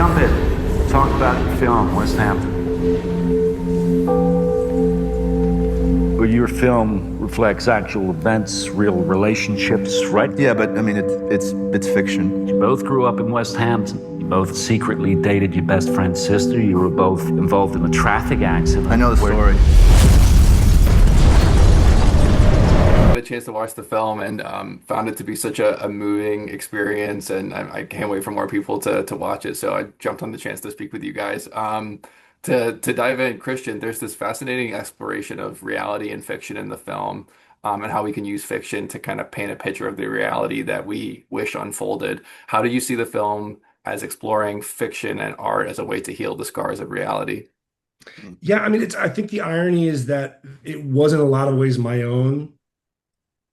jump in. Talk about your film, Westhampton. Well, your film reflects actual events, real relationships, right? Yeah, but I mean, it's fiction. You both grew up in Westhampton. You both secretly dated your best friend's sister. You were both involved in a traffic accident. I know the story. A chance to watch the film and found it to be such a moving experience, and I can't wait for more people to watch it. So I jumped on the chance to speak with you guys. To dive in, Christian, there's this fascinating exploration of reality and fiction in the film, and how we can use fiction to kind of paint a picture of the reality that we wish unfolded. How do you see the film as exploring fiction and art as a way to heal the scars of reality? Yeah, I mean, I think the irony is that it was in a lot of ways my own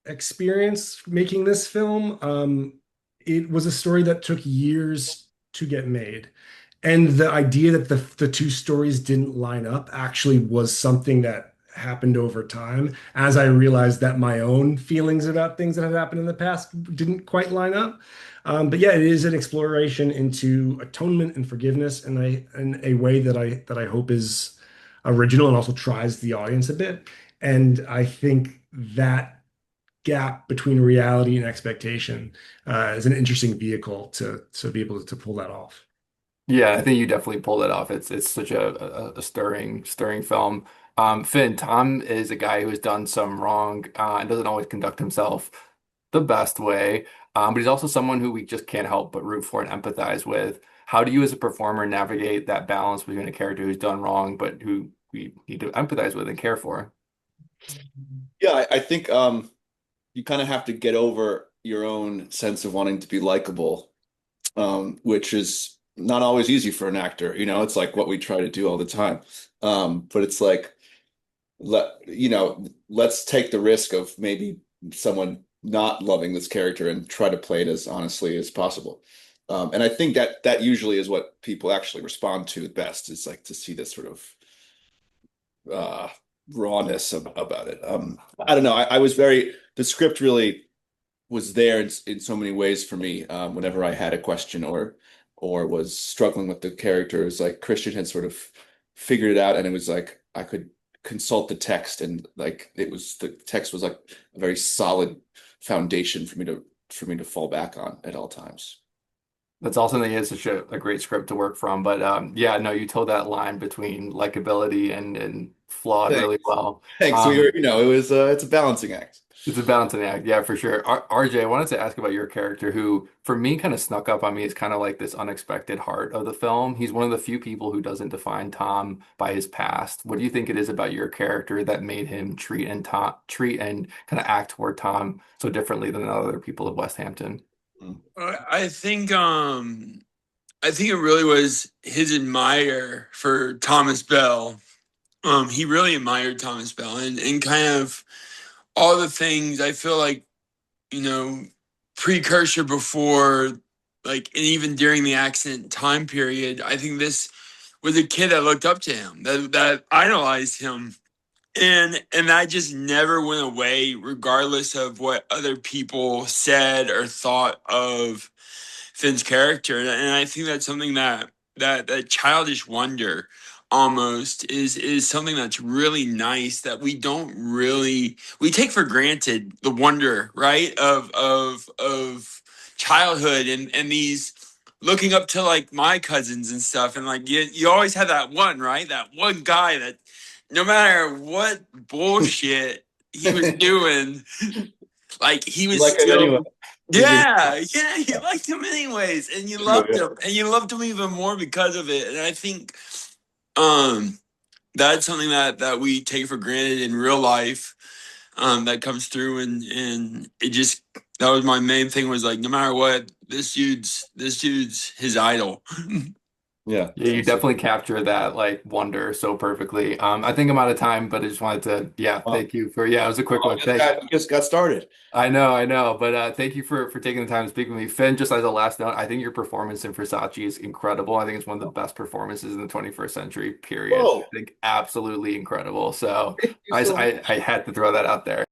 experience making this film. It was a story that took years to get made. And the idea that the two stories didn't line up actually was something that happened over time as I realized that my own feelings about things that had happened in the past didn't quite line up. But yeah, it is an exploration into atonement and forgiveness in a way that I hope is original and also tries the audience a bit. And I think that gap between reality and expectation is an interesting vehicle to be able to pull that off. Yeah, I think you definitely pulled it off. It's such a stirring film. Finn, Tom is a guy who has done some wrong and doesn't always conduct himself the best way. But he's also someone who we just can't help but root for and empathize with. How do you, as a performer, navigate that balance between a character who's done wrong but who we need to empathize with and care for? Yeah, I think you kind of have to get over your own sense of wanting to be likable, which is not always easy for an actor. It's like what we try to do all the time. But it's like, let's take the risk of maybe someone not loving this character and try to play it as honestly as possible. And I think that usually is what people actually respond to best, is like to see this sort of rawness about it. I don't know. The script really was there in so many ways for me. Whenever I had a question or was struggling with the characters, like Christian had sort of figured it out, and it was like I could consult the text, and like the text was like a very solid foundation for me to fall back on at all times. That's also it's such a great script to work from. But yeah, no, you told that line between likability and flawed really well. Thanks. It's a balancing act. It's a balancing act, yeah, for sure. RJ, I wanted to ask about your character, who, for me, kind of snuck up on me as kind of like this unexpected heart of the film. He's one of the few people who doesn't define Tom by his past. What do you think it is about your character that made him treat and kind of act toward Tom so differently than other people of Westhampton? I think it really was his admire for Thomas Bell. He really admired Thomas Bell and kind of all the things. I feel like, precursor before, like, and even during the accident time period, I think this was a kid that looked up to him, that idolized him. And that just never went away, regardless of what other people said or thought of Finn's character. And I think that's something that childish wonder almost is something that's really nice, that we take for granted, the wonder, right, of childhood and these looking up to like my cousins and stuff. And like you always have that one, right? That one guy that no matter what bullshit he was doing, like he was like still, anyway. yeah, you liked him anyways, and you loved him, and you loved him even more because of it. And I think that's something that we take for granted in real life, that comes through, and it just, that was my main thing, was like, no matter what, this dude's his idol. Yeah, you definitely capture that like wonder so perfectly. I think I'm out of time, but I just wanted to, thank you for, it was a quick one. Just got started. I know, but thank you for taking the time to speak with me. Finn, just as a last note, I think your performance in Versace is incredible. I think it's one of the best performances in the 21st century, period. Whoa. I think absolutely incredible. So I had to throw that out there.